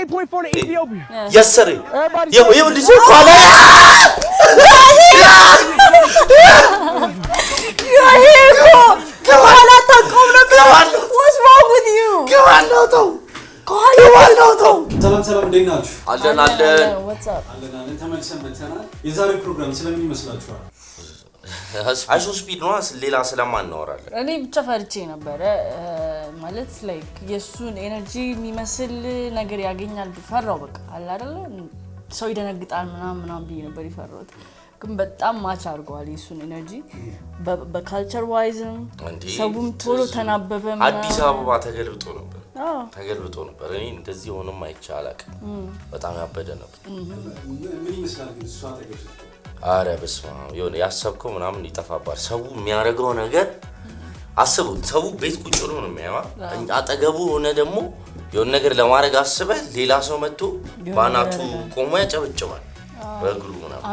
98.4 in Ethiopia. Yes, sir. Yo, did you call it? You're here, bro. Come on, what's wrong with you? Come on, no. ሰላም እንዴት ናችሁ? አለን What's up? አለን ተመልሰን መተናል። የዛሬው ፕሮግራም ስለምን ይመስላችኋል? አይሶ ስፒድ ነው ሌላ ስለማን እናወራለን? እኔ ብቻ ፈርቼ ነበር ማለት ላይክ የሱን ኤነርጂ የሚመስል ነገር ያገኛል ፈራው በቃ አለ አይደል ሰው ይደነግጣል ምናምን ብዬ ነበር ይፈራውት ግን በጣም ማች አድርጓል የሱን ኤነርጂ በካልቸር ዋይዝም ሰውም ቶሎ ተናበበ ምናምን አዲስ አበባ ተገልብጦ ነበር እኔ እንደዚህ ሆኖም አይቻላቅ በጣም ያበደ ነበር ምን ይመስላል ግን እሷ ተገልብጦ አረ በስማ ይሁን ያሰብከው ምናምን ይጠፋባል ሰው የሚያረጋው ነገር አስቡት ሰው ቤት ቁጭ ብሎ ነው የሚያማ አጠገቡ ሆነ ደግሞ የሆነ ነገር ለማድረግ አስበ ሌላ ሰው መጥቶ ባናቱ ቆሞ ያጨበጭባል በእግሩ ምናምን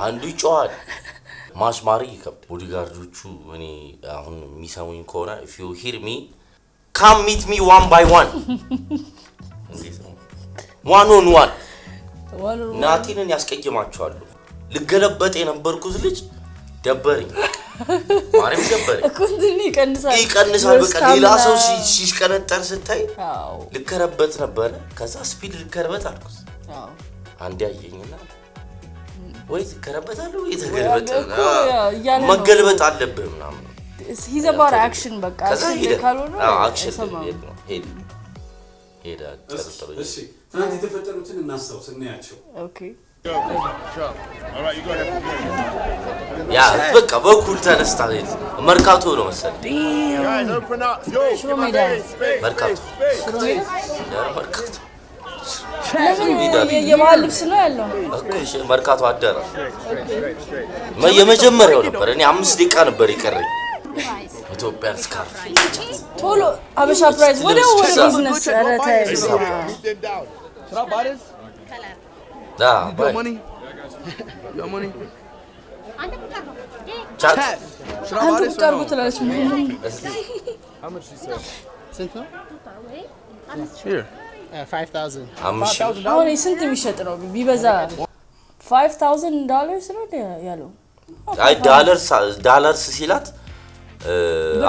አንዱ ይጮሃል ማስማሪ ይከብ ቦዲጋርዶቹ እኔ አሁን የሚሰሙኝ ከሆነ if you hear me come meet me one by one one on one ናቲንን ያስቀየማቸዋል ልገለበጥ የነበርኩት ልጅ ደበረኝ ማረም ደበረኝ ኮንቲኒ ይቀንሳል በቃ ሌላ ሰው ሲሽቀነጠር ስታይ ልከረበት ነበር ከዛ ስፒድ ልከረበት አልኩት አንዴ አየኝና ወይ ትከረበታለህ ወይ ተገልበጥ መገልበጥ አለብህ ምናምን he's about action በቃ ካልሆነ አክሽን ሄዳ ተጠርጥሮ እሺ ትናንት የተፈጠሩትን እናስታውስ እናያቸው ኦኬ Alright, you go ahead. ያ በቃ በኩል ተነስታ መርካቶ ነው መሰለኝ Guys, open up. Yo, Show me that. መርካቶ የማል ልብስ ነው ያለው መርካቶ አደረ የመጀመሪያው ነበር እኔ 5 ደቂቃ ነበር ይቀርኝ ኢትዮጵያ ስካርፍ ቶሎ አበሻ ፕራይስ ወደ ቢዝነስ አረታይ Should I buy this? ዳ Your money? Your money? ቻት Should I buy አንተ this or ቁጣርጉ no? ትላለች How much she said? Sinto? Here. 5,000. አሁን ስንት የሚሸጥ ነው ቢበዛ $5,000 ነው ያለው አይ ዳላርስ ሲላት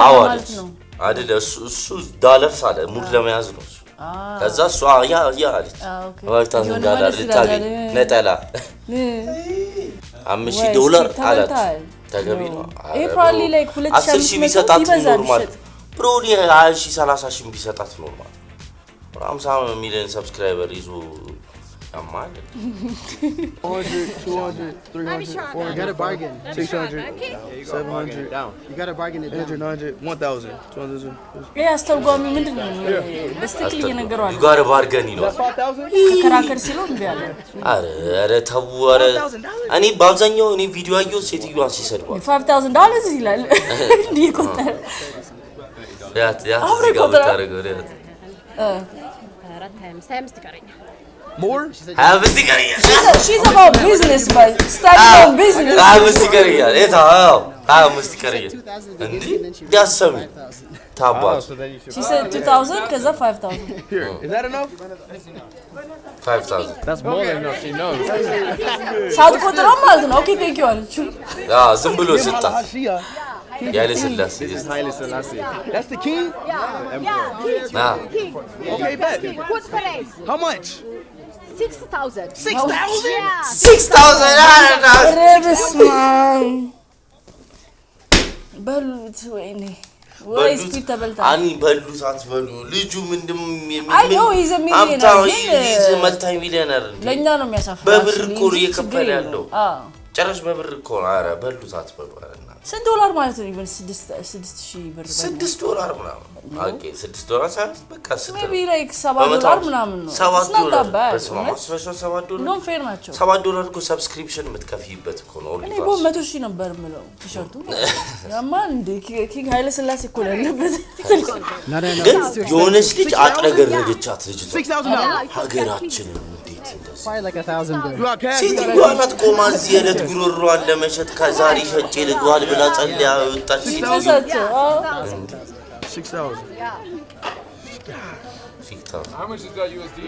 አዋለች አይደል እሱ ዳላርስ አለ ሙድ ለመያዝ ነው ከዛ እሷ ያ አለች $5,000 ልታገኝ ነጠላ $5,000 አላት ተገቢ ነው ይሄ probably like 10,000 ቢሰጣት ኖርማል ብሮኒ 20,000 30,000 ቢሰጣት ኖርማል 50 ሚሊዮን ሰብስክራይበር ይዞ ያማል 400, 200, 300, 400. You got a bargain. 600, 700, You got a bargain it down. 800, 1,000, 200. ይሄ አስተርጓሚ ምንድነው በስትክል እየነገረው አለ ጋር ባርገን ይላል 5,000? ከከራከር ሲለው እንዴ አለ አረ ተው አረ እኔ በአብዛኛው እኔ ቪዲዮ አየሁ ሴትዮዋን ሲሰድቧል $5,000 ይላል እንዴ ቆጠረ ያ ጋር ታረገው More? አብስ ይቀርያል she's about business but starting on business አብስ ይቀርያል አብስ ይቀርያል እንዴ ያሰሙ ታባቱ she said 2,000 ከዛ 5,000 Here. Is that enough? 5,000 That's more than enough. She knows. ሳት ቆጥረው ማለት ነው ኦኬ ቴንክ ዩ አለች ዝም ብሎ ስጣ ያለ ስላሴ Haile Selassie. That's the king? Okay, bet. What's price? How much? 6,000. 6,000? Yeah. 6,000 ረብስማም በሉት ወይኔ ወይ ስፒድ ተበልታ አኒ በሉት አትበሉ ልጁ ምንድም I know he's a millionaire he's a multi-millionaire ለኛ ነው የሚያሳፍረው በብር እኮ እየከፈለ ያለው ጨረሽ በብር እኮ አረ በሉት አትበሉ አረና ስንት ዶላር ማለት ነው ይበል 6,000 ብር $6 ምናምን ኦኬ $6 ሳይሆን በቃ maybe like $7 ምናምን ነው $7 በስማ $7 ነው ፌር ናቸው $7 እኮ ሰብስክሪፕሽን የምትከፍይበት እኮ ነው እኔ ቦ 100,000 ነበር ምለው ቲሸርቱ ያማን እንደ ኪንግ ኃይለ ስላሴ እኮ ያለበት ግን የሆነች ልጅ አጥረገረገቻት ልጅቷ 6,000. ሀገራችን እንዴት እንደዚህ Probably like $1,000. You got cash? ሴትዮዋ ናት ቆማ እዚህ የዕለት ጉሮሯን ለመሸጥ ከዛሬ ሸጬ ልግባል ብላ ጸልያ ወጣች ተሰጥቶ 6,000. ፊክታ How much is that USD?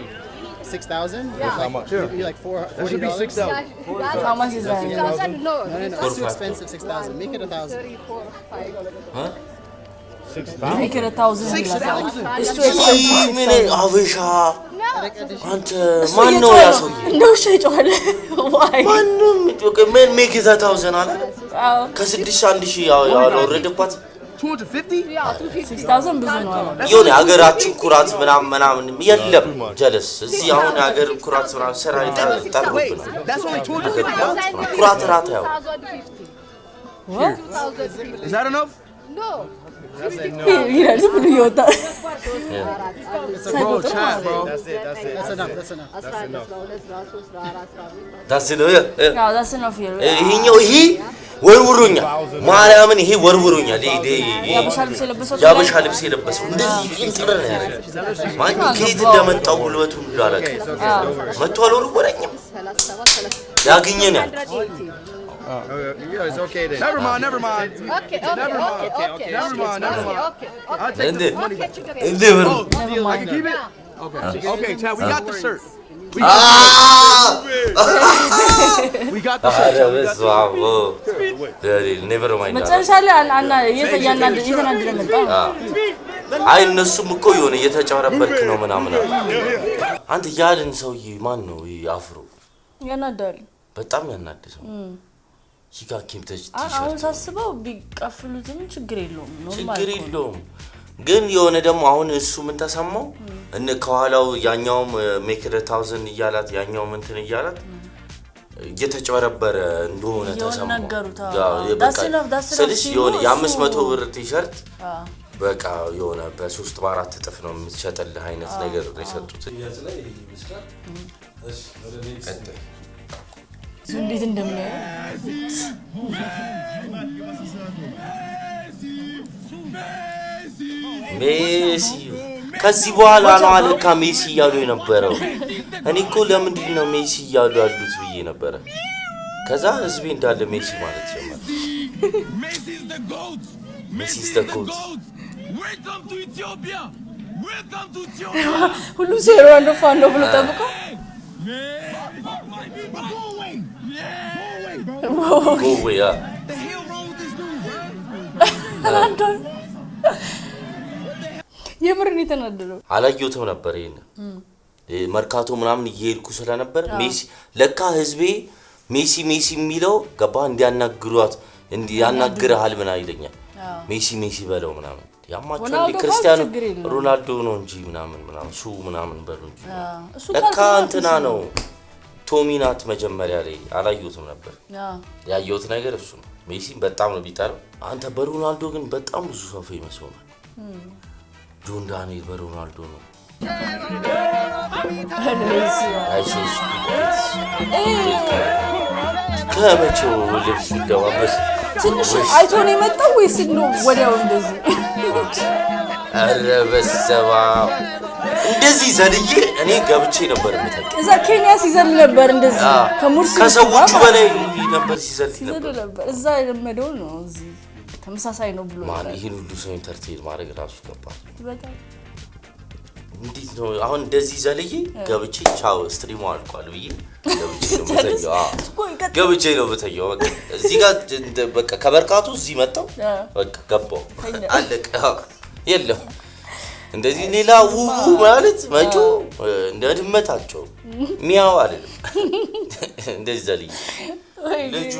6,000? Yeah. How much? Yeah. Maybe like That should be $40. 6,000. How much is that? 6,000? No. No, it's 4, too 5. expensive. 6,000. Make it 1,000. 3, 4, 5. 6,000. Make it 1,000. 6,000. It's too expensive. ምን አበሻ No. አንተ ማን ነው ያ ሰውዬ? እንደው ሸይቷል። Why? ማንም ምን ሜክ ኢት 1,000 አለ አዎ ከ6 1,000 ያው ያወረደባት 250? Yeah, 250. 6,000 ብዙ ነው አለ። የሆነ ሀገራችን ኩራት ምናምን የለም ጀለስ እዚህ አሁን ሀገር ኩራት ምናምን ስራ ይጣጣሉብናል That's only 250. ኩራት ራት ያው 2,050. Is that enough? No. ይላል ዝም ብሎ እየወጣ Bro, chat, bro. That's enough. That's enough. ዳስ ነው ያው that's enough here. ይሄኛው ይሄ ወርውሩኛል ማርያምን ይሄ ወርውሩኛል ያበሻ ልብስ የለበሰው ያበሻ ልብስ የለበሰው እንደዚህ ፍንጥር ነው ያደረገው ማን ከየት እንደመጣው ጉልበቱን ላላቀ መጥቶ አልወረወረኝም ያገኘናል Yeah, it's okay then. Never mind. Okay, okay, Never mind. okay, okay. Never mind. Never mind. Okay, I'll okay. take እንዴ the money. እንዴ ብሩ Deal, I can keep it? Okay. Okay, Chad, we got the shirt. We got the shirt. አረ በስዋው ኔቨር ማይንድ መጨረሻ ላይ አና እየተናደደ መጣ። አይ እነሱም እኮ የሆነ እየተጨረበርክ ነው ምናምን አንተ ያልን ሰውዬ ማን ነው አፍሮ ያናዳል በጣም ያናደሰው ሂካኪም አሁን ሳስበው ቢቀፍሉትም ችግር የለውም ኖርማል ችግር የለውም ግን የሆነ ደግሞ አሁን እሱ ምን ተሰማው እነ ከኋላው ያኛውም ሜክ ኢት 1,000 እያላት ያኛውም እንትን እያላት እየተጨበረበረ እንደሆነ ተሰማው ስለዚህ የሆነ የ500 ብር ቲሸርት በቃ የሆነ በ3 በ4 እጥፍ ነው የምትሸጥልህ አይነት ነገር ነው የሰጡት እሺ ወደ ኔክስት እንዴት እንደሚያየው ሜሲ ከዚህ በኋላ ነው አለካ ሜሲ እያሉ የነበረው እኔ እኮ ለምንድን ነው ሜሲ እያሉ ያሉት ብዬ ነበረ ከዛ ህዝቤ እንዳለ ሜሲ ማለት ጀመረ ሜሲ is the goat Welcome to Ethiopia Welcome to ሁሉ ዜሮ አንድ ፋን ነው ብሎ ጠብቆ ጎዌ ያ የምርን የተናደደው አላየሁትም ነበር ይሄን መርካቶ ምናምን እየሄድኩ ስለነበር ሜሲ ለካ ህዝቤ ሜሲ ሜሲ የሚለው ገባ እንዲያናግሩት እንዲያናግርሃል ምን አይለኛል ሜሲ ሜሲ በለው ምናምን ያማቸው ክርስቲያኖ ሮናልዶ ነው እንጂ ምናምን ሱ ምናምን በሉ እንጂ ለካ እንትና ነው ቶሚናት መጀመሪያ ላይ አላየሁትም ነበር ያየሁት ነገር እሱ ነው ሜሲ በጣም ነው ቢጣለው አንተ በሮናልዶ ግን በጣም ብዙ ሰው ፌመስ ሆኗል ጆን ዳንኤል በሮናልዶ ነው አይሶስ ከመቼው ልብስ ይደዋበስ ትንሽ አይቶ ነው የመጣው ወይስ ነው ወዲያው እንደዚህ አረ በሰባ እንደዚህ ዘልዬ እኔ ገብቼ ነበር የምታውቅ እዛ ኬንያ ሲዘል ነበር እንደዚህ ከሙርሲ ከሰዎቹ በላይ ነበር ሲዘል ነበር እዛ የለመደው ነው እዚህ ተመሳሳይ ነው ብሎ ማን ይሄን ሁሉ ሰው ኢንተርቴይን ማድረግ ራሱ ገባል እንዴት ነው አሁን እንደዚህ ዘልዬ ገብቼ ቻው ስትሪሙ አልቋል ብዬ ገብቼ ነው በተየው በቃ እዚህ ጋር በቃ ከበርካቱ እዚህ መጣው በቃ ገባው አለቀ የለም እንደዚህ ሌላ ማለት መጮ እንደድመታቸው ሚያው አይደለም እንደዚህ ዘልዬ ልጁ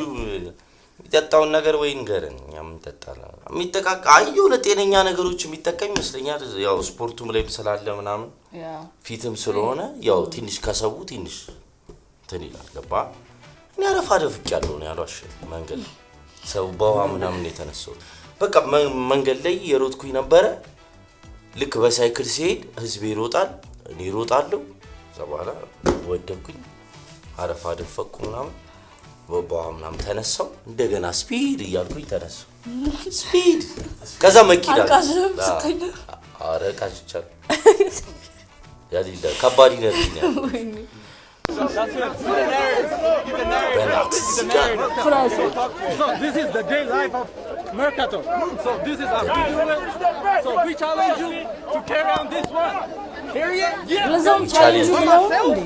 የሚጠጣውን ነገር ወይ ንገረን እኛም እንጠጣለን የሚጠቃቃ የሆነ ጤነኛ ነገሮች የሚጠቀም ይመስለኛል ያው ስፖርቱም ላይ ስላለ ምናምን ፊትም ስለሆነ ያው ትንሽ ከሰው ትንሽ እንትን ይላል ገባ እኔ አረፋ ደፍቅ ያለው ነው ያሏሽ መንገድ ሰው በውሃ ምናምን የተነሳው በቃ መንገድ ላይ የሮጥኩኝ ነበረ ልክ በሳይክል ሲሄድ ህዝብ ይሮጣል እኔ እሮጣለሁ ዘባላ ወደኩኝ አረፋ ደፈቅኩ ምናምን በውሃ ምናምን ተነሳው እንደገና ስፒድ እያልኩኝ ተነሳው ስፒድ ከዛ መኪና አረቃችቻል ያዲዳ ከባድ ይነርኛል So this is the day life of Mercato. So this is our video. So we challenge you to carry on this one. ለዛም ቻሌንጅ ነው እንዴ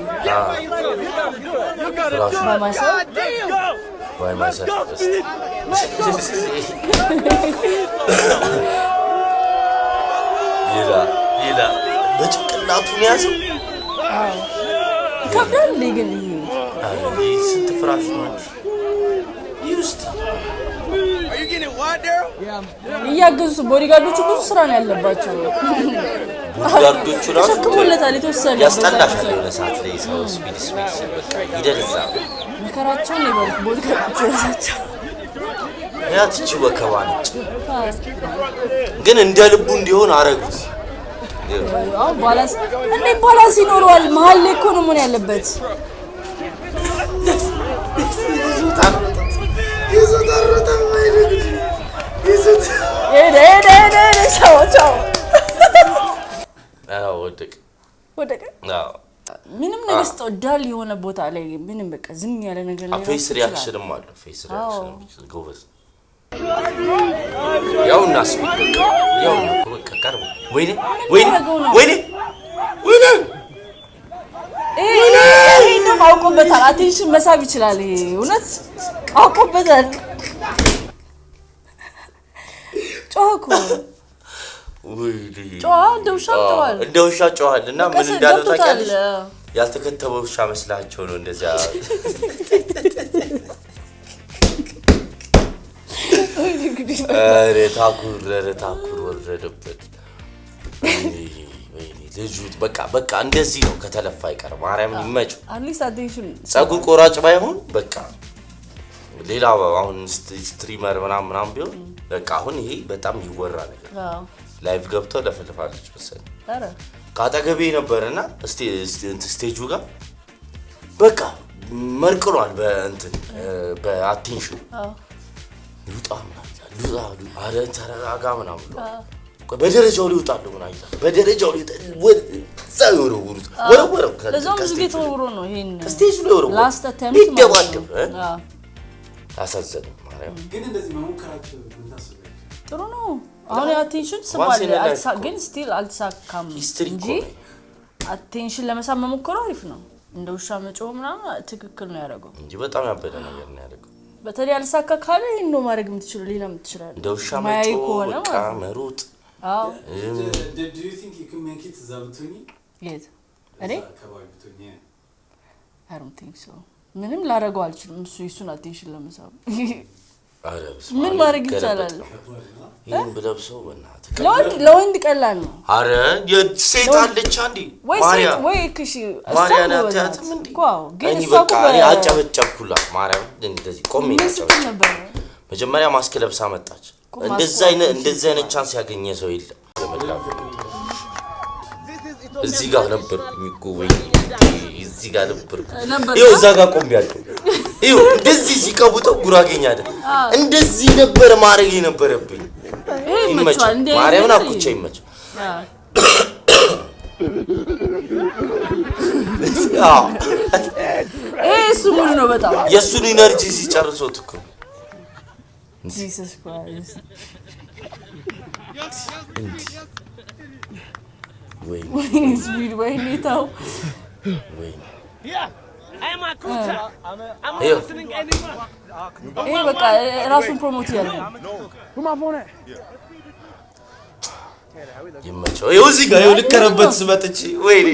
ፍራሽ ማማሰብ by myself ይላ በጭቅላቱን ያዘው ከብዳል ግን ይሄ ስንት ፍራሽ ነው ይውስጥ Are you getting what, Daryl? እያገዙ ቦዲጋርዶቹ ብዙ ስራ ነው ያለባቸው ቦዲጋርዶቹ ራሱ ተከሙለታል የተወሰነ ያስጠላሻል የሆነ ሰዓት ላይ ሰው ስፒድ ይደርዛ መከራቸውን ይበሉት ቦዲጋርዶቹ ራሳቸው ያትቺ ወከባንጭ ግን እንደ ልቡ እንዲሆን አረጉት አው ባላንስ እንዴ ባላንስ ይኖረዋል መሀል ላይ እኮ ነው ምን ያለበት ይዘታረታ ማይደግ ይዘት ቻው ቻው ወደቀ ምንም ነገር ስተዳል የሆነ ቦታ ላይ ምንም በቃ ዝም ያለ ነገር ላይ ፌስ ሪአክሽንም አለ ፌስ ሪአክሽን ጎበዝ ያውና ስፒድ ያውና በቃ ቀርቦ ወይኔ ይሄ ነው አውቆበታል አቴንሽን መሳብ ይችላል ይሄ እውነት አውቆበታል ጮኩ እንደውሻ ጮሃል እና ምን እንዳለው ታውቂያለሽ ያልተከተበው ውሻ መስላቸው ነው እንደዛ ታኩር ወረደበት ወይኔ ልጁ በቃ እንደዚህ ነው ከተለፋ አይቀር ማርያምን ይመጭ አትሊስት አቴንሽን ጸጉር ቆራጭ ባይሆን በቃ ሌላ አሁን ስትሪመር ምናምን ቢሆን በቃ አሁን ይሄ በጣም ይወራ ነገር ላይቭ ገብቶ ለፈልፋለች መሰለኝ አረ ካጠገቤ ነበርና ስቴጁ ጋር በቃ መርቅሏል በእንትን በአቴንሽን ይውጣም አረ ተረጋጋ ምናምን በደረጃው ሊውጣሉ ምናምን በደረጃው ወዛው ወሩት ወረወረ ለዛም ዝጌት ወሩ ነው ይሄን ስቴጁ ላይ ወሩ ላስት አቴምፕት ይደባደብ አሳዘነ ማርያም ግን እንደዚህ መሞከራቸው ምን ታስበው ጥሩ ነው አሁን አቴንሽን ስማለ ግን ስቲል አልተሳካም እንጂ አቴንሽን ለመሳብ መሞከሩ አሪፍ ነው እንደ ውሻ መጮህ ምናምን ትክክል ነው ያደረገው እንጂ በጣም ያበደ ነገር ነው ያደረገው በተለይ አልሳካ ካለ ነው ማድረግ የምትችለው ሌላ የምትችላል እንደ ውሻ መጮህ በቃ መሮጥ አዎ do you think you can make it zabtuni yes እኔ I don't think so ምንም ላረጋው አልችልም እሱ ይሱን አቴንሽን ለመሳብ አረብስ ምን ማድረግ ይቻላል ይሄን ብለብሰው በእናትህ ለወንድ ቀላል ነው አረ የሴት አለች አንዲ ማርያም ወይ ክሺ ማርያም አታያትም እንዴ ግን እሷ እኮ አጨበጨብኩላ ማርያም እንደዚህ ቆሜ ነበር መጀመሪያ ማስክ ለብሳ መጣች እንደዛ አይነት ቻንስ ያገኘ ሰው የለም እዚህ ጋር ነበር የሚቆወኝ እዚህ ጋር ነበር ይኸው እዛ ጋር ቆሜያለሁ ይኸው እንደዚህ ሲቀቡጠው ጉራጌኛ አይደል እንደዚህ ነበር ማረግ የነበረብኝ ይመቻል ማርያምን አኩቻ ይመች እሱ ምን ነው በጣም የሱን ኢነርጂ ሲጨርሶት እኮ Jesus Christ Wait. Speed way nitaw. Wait. Yeah. I'm a coach. I'm listening anymore. በቃ ራሱን ፕሮሞት ያለው Who my phone at? ይመቸው ይኸው እዚህ ጋር ይኸው ልከረበት ስመጥቼ ወይኔ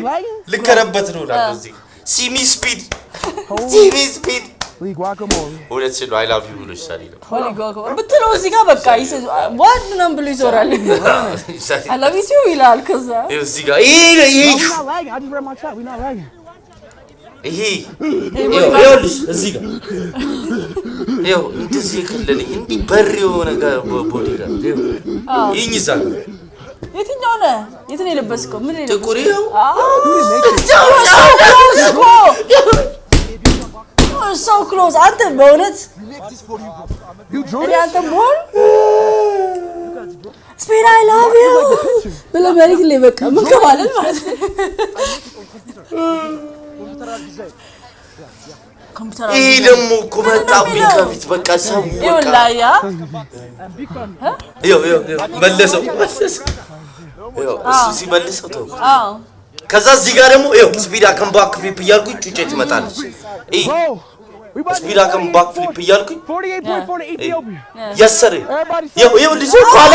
ልከረበት ነው ላለው እዚህ ሲሚ ስፒድ Lee guacamole. ሁለት ሲሉ አይ ላቭ ዩ ብሎ ይሳል ይለው ሆሊ ጉአካሞሌ ብትለው እዚህ ጋር በቃ ዋት ምናምን ብሎ ይዞራል አይ ላቭ ዩ ይላል ከዛ ይኸው እዚህ ጋር ይሄ We're not lagging. I just read my chat. We're not lagging. ይሄ ይኸውልሽ እዚህ ጋር ይኸው እንደዚህ ከለለኝ እንዴ በር የሆነ ጋር ቦዲ ጋር ይሄን ይዛል የትኛው ነው የት ነው የለበስከው ምን ነው ጥቁር ይኸው so close አንተ በእውነት You drew እኔ this? አንተ ሞል ስፔን አይ ላቭ ዩ ብለህ መሬት ላይ በቃ ምን ከማለት ማለት ኮምፒውተር ይሄ ደግሞ እኮ መጣብኝ ከፊት በቃ ሰው ይውላያ ይኸው መለሰው ይኸው እሱ ሲመልሰው ተው ከዛ እዚህ ጋር ደግሞ ይኸው ስፒድ አከም ባክ ፍሊፕ እያልኩኝ ጩጬ ትመጣለች እይ ስፒድ አከም ባክ ፍሊፕ እያልኩኝ 48.4 to Ethiopia. የሰር ይኸው ልጅ ኳላ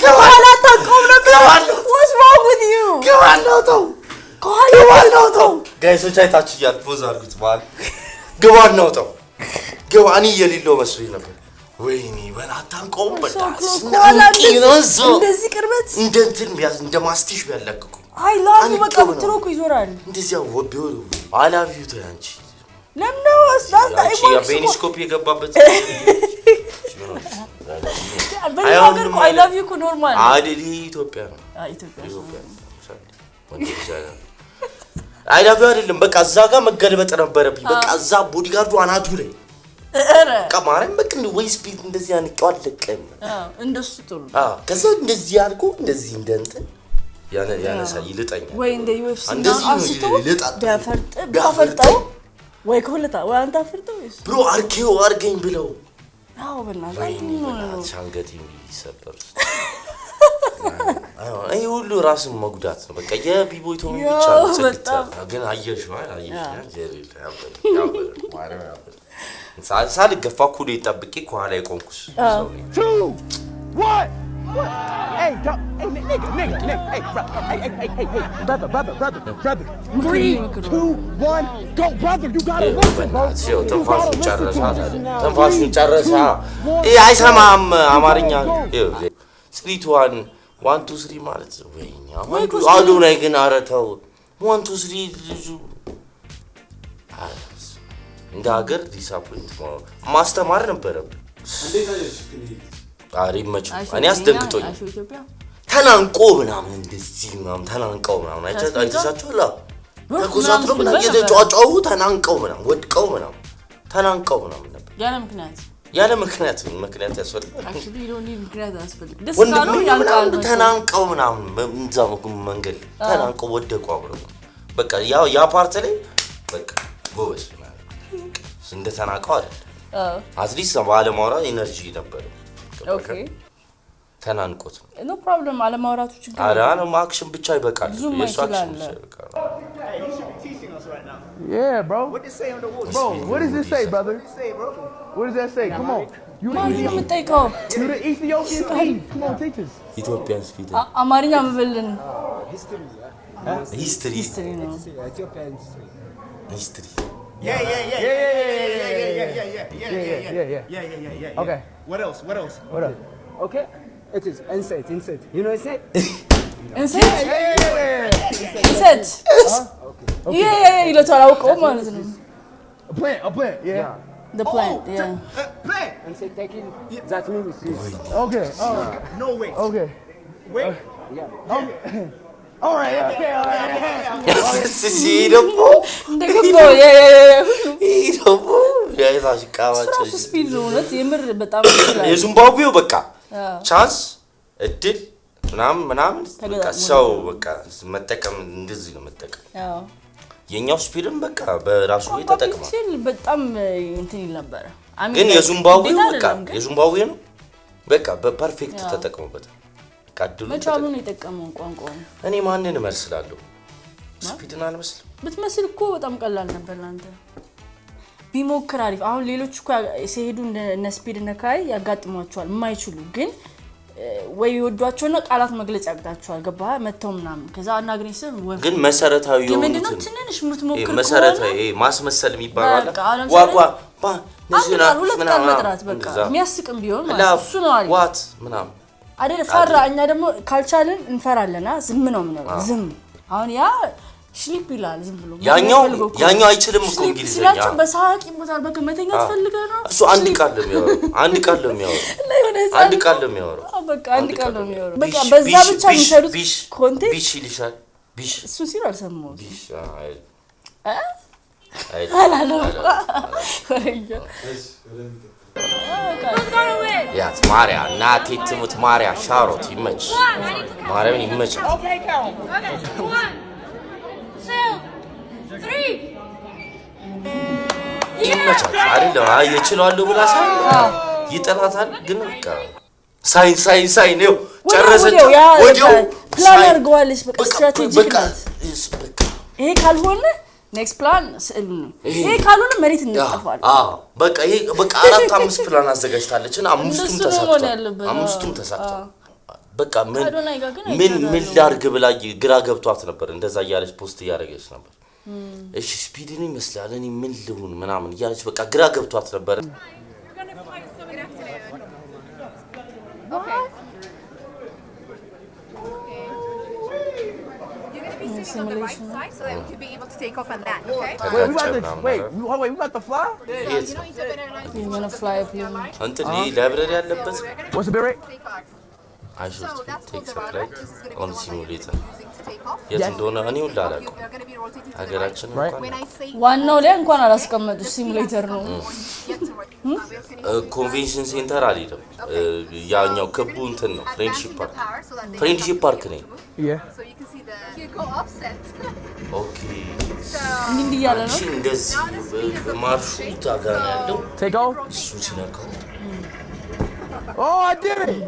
ከኋላ ታቆም ነበር what's wrong with you ግባናው ተው ጋይሶች አይታችሁ እያል ፖዝ አድርጉት ማለት ግባናው ተው ግባኒ የሌለው መስሎኝ ነበር ወይኔ በላታን ቆም በዳስ እንደዚህ ቅርበት እንደ እንትን ቢያዝ እንደ ማስቲሽ ቢያለቅቁ አይ ላቭ በቃ ትሮኩ ይዞራል እንደዚህ ወቢው አይ ላቭ ዩ ታንቺ ለምነው አንቺ የቤኒስኮፕ የገባበት አይ ላቭ ዩ ኖርማል አይደል ኢትዮጵያ ነው ኢትዮጵያ አይ ላቭ ዩ አይደለም በቃ እዛ ጋር መገልበጥ ነበረብኝ በቃ እዛ ቦዲጋርዱ አናቱ ላይ ከማረም በቃ ወይስ ቢት እንደዚህ አንቀው አለቀም እንደሱ ጥሩ ከዛ እንደዚህ ያልኩ እንደዚህ እንደንትን ያነሳ ይልጠኛል ወይ እንደ ዩኤፍሲ አንስቶ ቢያፈርጠው ወይ ከሁለታ ወይ አንተ አፈርጠው ብሮ አርኬው አርገኝ ብለው አዎ በእናትህ አንገቴ ይሰበር አይ ሁሉ ራስን መጉዳት ነው በቃ የቢቦይቶ ብቻ ነው ግን አየሽ ጀሪል ሳልገፋ ኩል ይጠብቂ ከኋላ ይቆምኩስ ሰው ነኝ 2 1 Hey, nigga. Hey, brother. 3 2 1 go brother. You got it. ተንፋሹን ጨረሳ አይሰማም አማርኛ 3 1 1 2 3 ማለት ወይኛ አዶናይ ግን አረተው 1 2 3 ልጁ እንደ ሀገር ዲሳፖይንት ማስተማር ነበረብኝ እንዴት አየሽ አሪመች እኔ አስደንግጦኝ ተናንቆ ምናምን እንደዚህ ምናምን ተናንቀው ምናምን አይተሳችኋል ተቆሳጥሮ ምናምን እየተጫጫው ተናንቀው ምናምን ወድቀው ምናምን ተናንቀው ምናምን ነበር ያለ ምክንያት ያስፈልጋል actually you don't need ምክንያት ያስፈልጋል ደስ ካለው ያልቃል ተናንቀው ምናምን እንዛው መንገድ ተናንቀው ወደቁ አብረው በቃ ያ ፓርት ላይ በቃ ጎበዝ እንደ ተናንቀው አይደል አትሊስት ባለማውራ ኢነርጂ ነበር ኦኬ ተናንቆት no problem አለማውራቱ ችግር አራና ማክሽን ብቻ ይበቃል የሱ አክሽን ብቻ ይበቃል Yeah, bro. What does it say on the wall? Bro, what does it say, brother? What does it say, bro? What does that say? Come on. You the Ethiopian speed. Come on, teach us. Ethiopian speed. አማርኛ መበልን history ነው Ethiopian history. history Yeah. Okay. What else? Okay. It is inset. You know inset? inset? Yeah. ይለታል አውቀው ማለት ነው A plant. Yeah. The plant, yeah. Plant. Inset taking that means. Okay. No way. Okay. Wait. Yeah. Okay. All right. see ደግሞ እንደገባው ደግሞ ያይታሽ ካዋጭ ስፒድ ነው ማለት የምር በጣም ይችላል የዚምባብዌው በቃ ቻንስ እድል ምናምን በቃ ሰው በቃ መጠቀም እንደዚህ ነው መጠቀም የኛው ስፒድም በቃ በራሱ ተጠቅማ በጣም እንትን ይል ነበር ግን የዚምባብዌው በቃ የዚምባብዌው ነው በቃ በፐርፌክት ተጠቅሞበት ካድሉ መቻሉን የተጠቀመው ቋንቋው እኔ ማንን እመስላለሁ ስፒድና አልመስልም ብትመስል እኮ በጣም ቀላል ነበር አንተ ቢሞክር አሪፍ አሁን ሌሎች እኮ ሲሄዱ እነ ስፒድ ነካይ ያጋጥሟቸዋል የማይችሉ ግን ወይ ወዷቸውና ቃላት መግለጽ ያቅታቸዋል ገባ መተው ምናምን ከዛ አናግሬስም ወይ ግን መሰረታዊ የምንድነው ትንሽ ምትሞክር መሰረታዊ መማስመሰል የሚባለው ዋቋ ነዚና ሁለት ቃል መጥራት በቃ የሚያስቅም ቢሆን ማለት እሱ ነው አሪፍ ዋት ምናምን አይደል ፈራ እኛ ደግሞ ካልቻለን እንፈራለና ዝም ነው ምንለው ዝም አሁን ያ ሽሊፕ ይላል ዝም ብሎ ያኛው አይችልም እኮ እንግሊዘኛ ሲላችሁ በሳቅ ይሞታል በቃ መተኛ ትፈልገው ነው እሱ አንድ ቃል ነው የሚያወራው በቃ በዛ ብቻ የሚሰሩት ኮንቴክስት ቢሽ ይልሻል ቢሽ እሱ ሲል አልሰማሁም ቢሽ ያት ማሪያ ናቲ ትሙት ማሪያ ሻሮት ይመች ማሪያምን ይመች Okay, go. 1 2 3 ይመች አይደል ይችላል ብላ ሳይ ይጠላታል ግን በቃ ሳይን ነው ጨረሰች ወዲያው ፕላን አድርገዋለች በቃ ስትራቴጂክ ናት ይሄ ካልሆነ ኔክስት ፕላን ስዕል ነው ይሄ ካልሆነ መሬት እንጠፋለን በቃ ይሄ በቃ 4-5 ፕላን አዘጋጅታለችና አምስቱም ተሳክቷል በቃ ምን ላርግ ብላ ግራ ገብቷት ነበር እንደዛ ያለች ፖስት ያረጋች ነበር እሺ ስፒድን ይመስላል እኔ ምን ልሁን ምናምን ያለች በቃ ግራ ገብቷት ነበር simulation so that you'll be able to take off on that, okay? Wait, we about to fly? Yes. You're gonna fly a plane. Until the library ያለበት What's the bit rate? I should take a flight on simulator. የት እንደሆነ እኔ ሁላ አላውቅም ሀገራችን እንኳን ዋናው ላይ እንኳን አላስቀመጡ ሲሙሌተር ነው ኮንቬንሽን ሴንተር አልሄድም ያኛው ክቡ እንትን ነው ፍሬንድሺፕ ፓርክ ነው ኦኬ እንዴ ያለ ነው እንደዚህ ማርሹት አጋና ያለው Take off? እሱ ሲነካው Oh, I did it!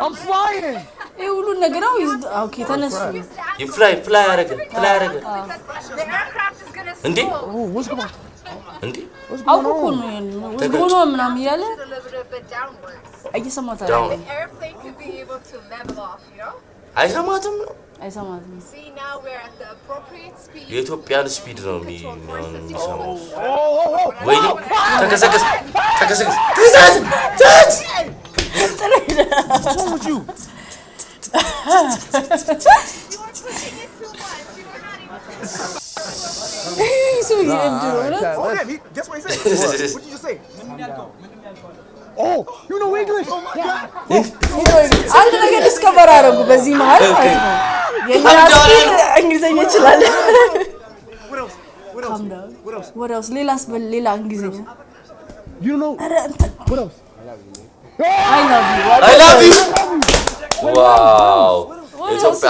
I'm flying! ይሄ ሁሉ ነገር ነው ኦኬ ተነሱ ይፍላይ ያረገ እንዴ What's going on? እንዴ አውቆ ነው ወዝጎኖ ምናምን ያለ አይሰማታ Airplane could be able to level off, you know? አይሰማትም ነው አይሰማትም See, now we're at the appropriate speed. የኢትዮጵያን ስፒድ ነው የሚሰማው ወይ ተከሰከስ What's wrong with you? Okay, guess what he said? What did you just say? Oh, you know English? አንድ ነገር ዲስከቨር አደረጉ በዚህ መሃል ማለት ነው የኛስኪል እንግሊዘኛ ይችላል What else? ሌላ እንግሊዘኛ You know what else? I love you wow ኢትዮጵያ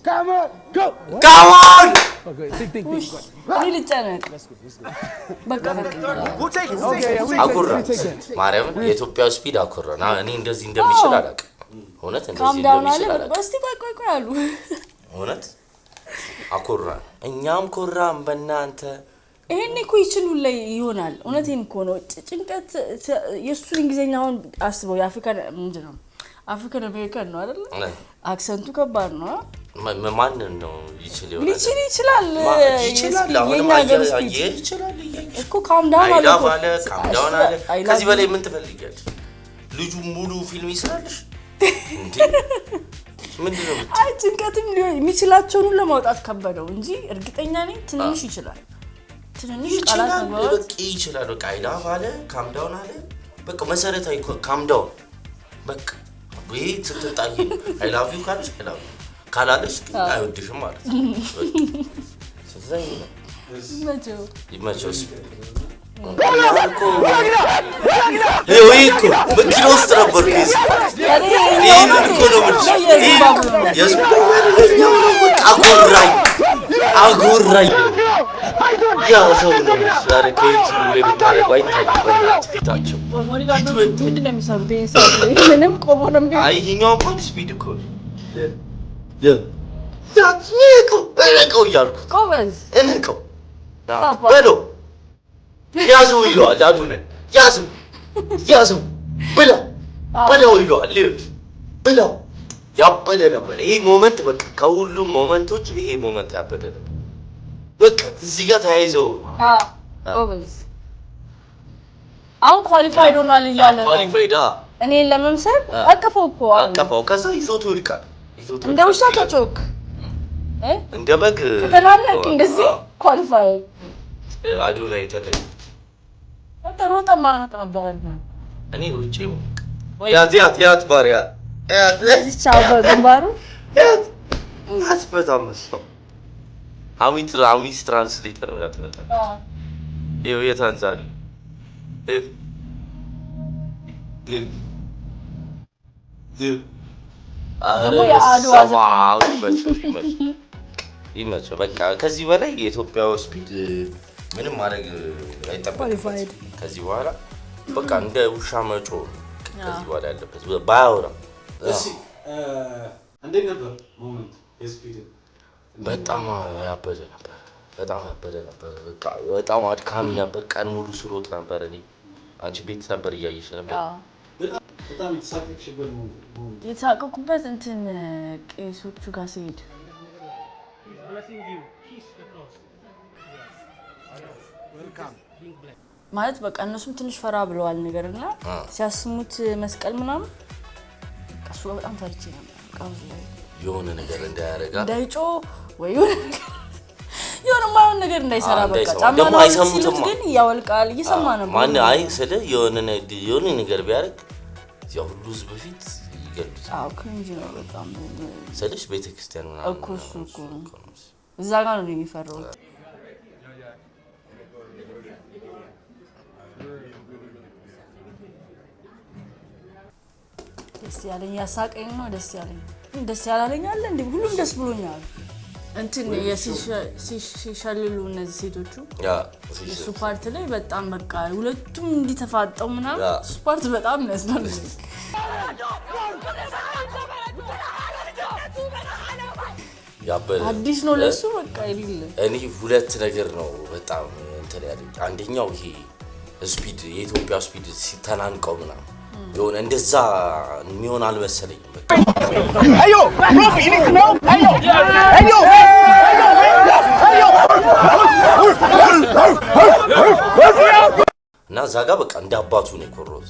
Come on, go! Okay, think. እኔ ልጨነቅ በቃ We'll take it. Okay, yeah, we አኩራ take that. ማርያም የኢትዮጵያ ስፒድ አኩራና እኔ እንደዚህ እንደሚችል አላውቅም ሆነት እንደዚህ እንደሚችል አላውቅም እስቲ ቆይ አሉ ሆነት አኩራ እኛም ኮራም በእናንተ ይሄን እኮ ይችላል ላይ ይሆናል እውነቴን እኮ ነው ጭንቀት የሱን እንግሊዘኛውን አስበው የአፍሪካ ምንድነው አፍሪካን አሜሪካን ነው አይደል አክሰንቱ ከባድ ነው ማን ነው ይችላል ይችላል አሁን ይችላል እኮ ካም ዳውን አለ ከዚህ በላይ ምን ትፈልጊያለሽ ልጁ ሙሉ ፊልም ይሰራልሽ እንዴ ምንድነው አይ ጭንቀትም ሊሆን የሚችላቸውን ለማውጣት ከበደው እንጂ እርግጠኛ ነኝ ትንሽ ይችላል ትንሽ ቃላት ነው በቃ ይችላል በቃ አይላፍ አለ ካም ዳውን አለ በቃ መሰረታዊ ካም ዳውን በቃ ወይ ትተጣይ አይ ላቭ ዩ ካለሽ አይ ላቭ ካላለሽ አይወድሽም ማለት ነው ስለዚህ ይመቸው ይሄ በኪሎ ውስጥ ነበር ኬስ ይሄ እኮ ነው አጎራኝ ያ ሰው ነው ዛሬ ከየት ሙሌ ብታረቁ አይታችሁበት ፊታቸው ምንድን ነው የሚሰሩት ምንም ቆሞ ነው የሚሆነው አይ ይሄኛው እንኳን ስፒድ እኮ እነቀው እያልኩ ጎበዝ እነቀው በሎ ያዘው ይለዋል አዱነ ያዘው ብለው ይለዋል ብለው ያበደ ነበር ይሄ ሞመንት በቃ ከሁሉም ሞመንቶች ይሄ ሞመንት ያበደ ነበር በቃ እዚህ ጋር ተያይዘው ጎበዝ አሁን ኳሊፋይድ ሆኗል እያለ ኳሊፋይድ እኔ ለመምሰል አቀፈው ከዛ ይዞት ይልካል እንደ ውሻ ተጮክ እንደ በግ ተናነቅ እንደዚህ ኳሊፋይድ አዱነ ይተለኝ ተሮጣ ማለት ነበር እኔ ውጪው ያት ባሪያ ለዚህ ቻው በግንባሩ አስበታምስ አሚስ ትራንስሌተር ያተነታ ይኸው የታንዛኒ ይመቸው በቃ ከዚህ በላይ የኢትዮጵያ ስፒድ ምንም ማድረግ አይጠበቅም ከዚህ በኋላ በቃ እንደ ውሻ መጮ ከዚህ በኋላ ያለበት ባያወራ እሺ እንዴት ነበር ሞመንት የስፒድ በጣም ያበደ ነበር በቃ በጣም አድካሚ ነበር ቀን ሙሉ ስሮጥ ነበር እኔ አንቺ ቤት ነበር እያየሽ ነበር በጣም የተሳቀቅሽበት ነው የተሳቀቅኩበት እንትን ቄሶቹ ጋር ሲሄድ ማለት በቃ እነሱም ትንሽ ፈራ ብለዋል ነገርና ሲያስሙት መስቀል ምናምን እሱ በጣም ፈርቼ ነበር ቃውዝ ላይ የሆነ ነገር እንዳይጮ ወይ የሆነ ማውን ነገር እንዳይሰራ በቃ ደግሞ አይሰሙትም ግን ያወልቃል እየሰማ ነበር ማን አይ ስለ የሆነ ነገር ቢያርግ ያው ሁሉ ህዝብ በፊት ይገሉት ክንጂ ነው በጣም ስለሽ ቤተክርስቲያን ምናምን እኮ እዛ ጋር ነው የሚፈራው ደስ ያለኝ ያሳቀኝ ነው ደስ ያላለኝ አለ እንዴ ሁሉም ደስ ብሎኛል እንትን ሲሸልሉ እነዚህ ሴቶቹ እሱ ፓርት ላይ በጣም በቃ ሁለቱም እንዲተፋጠው ምናምን እሱ ፓርት በጣም ያስናል አዲስ ነው ለሱ በቃ ይልል እኔ ሁለት ነገር ነው በጣም እንትን ያለኝ አንደኛው ይሄ ስፒድ የኢትዮጵያ ስፒድ ሲተናንቀው ምናምን የሆነ እንደዛ የሚሆን አልመሰለኝም Hey yo, bro, you need to know. Hey yo. እና ዛጋ በቃ እንደ አባቱ ነው ኮሮስ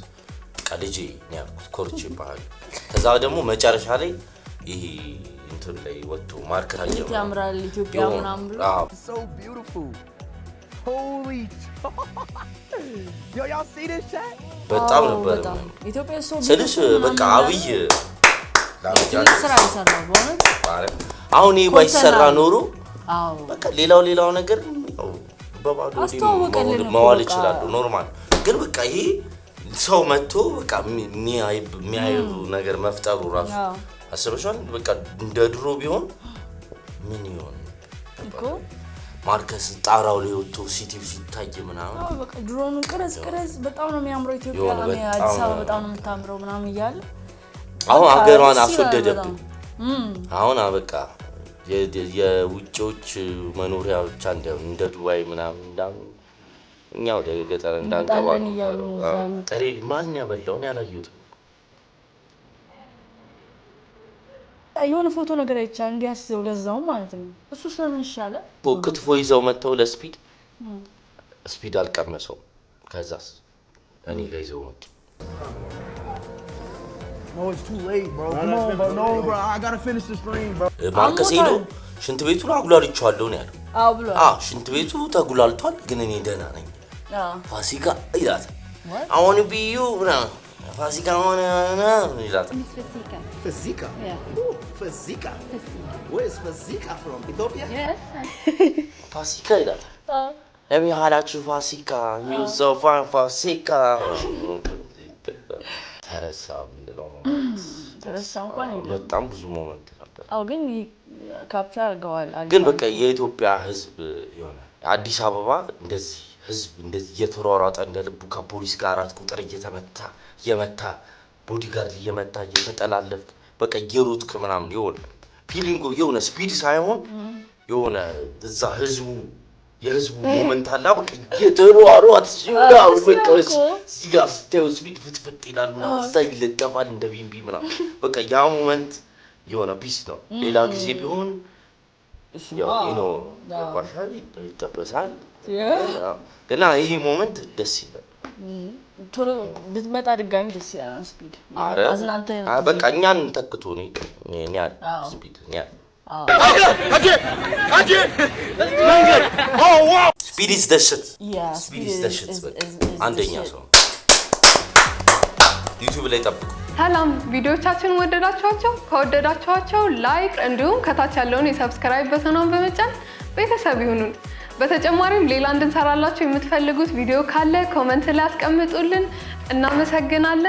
ቀልጄ ነው ያልኩት ኮርቼ ባል ከዛ ደግሞ መጨረሻ ላይ ይሄ እንትን ላይ ወጥቶ ማርከር አየው ያምራል ኢትዮጵያ ምናምን ብሎ So beautiful. Holy. Yo, y'all see this shit? በጣም ነበር ኢትዮጵያ ሰው ስለሽ በቃ አብይ ስራ ይሰራል በእውነት አሁን ይሄ ባይሰራ ኖሮ በቃ ሌላው ነገር ያው በባዶ መዋል ይችላል ኖርማል ግን በቃ ይሄ ሰው መጥቶ በቃ የሚያየው ነገር መፍጠሩ ራሱ አስበሽዋል በቃ እንደ ድሮ ቢሆን ምን ይሆን እኮ ማርከስ ጣራው ላይ ወጥቶ ሲቲው ሲታይ ምናምን በቃ ድሮኑን ቅረጽ በጣም ነው የሚያምረው ኢትዮጵያ አዲስ አበባ በጣም ነው የምታምረው ምናምን ይያል አሁን ሀገሯን አስወደደብን አሁን በቃ የውጪዎች መኖሪያ ብቻ እንደ ዱባይ ምናምን እኛ ወደ ገጠር እንዳንቀባ ጥሬ ማን ያበላውን ያላዩት የሆነ ፎቶ ነገር አይቻል እንዲያስዘው ለዛው ማለት ነው እሱ ስለምንሻለ ክትፎ ይዘው መተው ለስፒድ ስፒድ አልቀመሰው ከዛስ እኔ ጋር ይዘው መጡ No, it's too late, bro. Come on, bro. No, bro. I gotta finish the stream, bro. ማርከስ ሄዶ ሽንት ቤቱን አጉላልቻለሁ ነው ያለው ብሎ ሽንት ቤቱ ተጉላልቷል ግን እኔ ደህና ነኝ ፋሲካ ይላል አሁን ቢዩ ፋሲካ ሆነ ይላል Fasika? Yeah. Fasika? Where is Fasika from? Ethiopia? Yes. ፋሲካ ይላል ለምን ያላችሁ ፋሲካ ዩሶፋ ፋሲካ ተረሳ እንኳን በጣም ብዙ ሞመንት ነበር ግን ካፕቸር አድርገዋል ግን በቃ የኢትዮጵያ ህዝብ የሆነ አዲስ አበባ እንደዚህ ህዝብ እንደዚህ እየተሯሯጠ እንደ ልቡ ከፖሊስ ጋር 4 ቁጥር እየመታ ቦዲጋርድ እየመታ እየተጠላለፍ በቃ እየሮጥክ ምናምን ይሆን ፊሊንጉ የሆነ ስፒድ ሳይሆን የሆነ እዛ የህዝቡ ሞመንት አለ በቃ እየተሯሯጠ ሲጋር ፍቅስ ሲጋር ስፒድ ፍትፍት ይላል ምናምን ስታይል ለደፋል እንደ ቢምቢ ምናምን በቃ ያ ሞመንት የሆነ ፒስ ነው ሌላ ጊዜ ቢሆን ያው ባሻሪ ተበሳል እና ይሄ ሞመንት ደስ ይላል ቶሎ ብትመጣ ድጋሚ ደስ ይላል ስፒድ አዝናንተ በቃ እኛን ተክቶ ነው እኛ ስፒድ እኛ ስፒድ ኢዝ ዘ ሽት ስፒድ ኢዝ ዘ ሽት አንደኛ ሰው ዩቲዩብ ላይ ጠብቁ ሰላም ቪዲዮቻችንን ወደዳችኋቸው ከወደዳችኋቸው ላይክ እንዲሁም ከታች ያለውን የሰብስክራይብ በተኑን በመጫን ቤተሰብ ይሁኑን በተጨማሪም ሌላ እንድንሰራላችሁ የምትፈልጉት ቪዲዮ ካለ ኮሜንት ላይ አስቀምጡልን እናመሰግናለን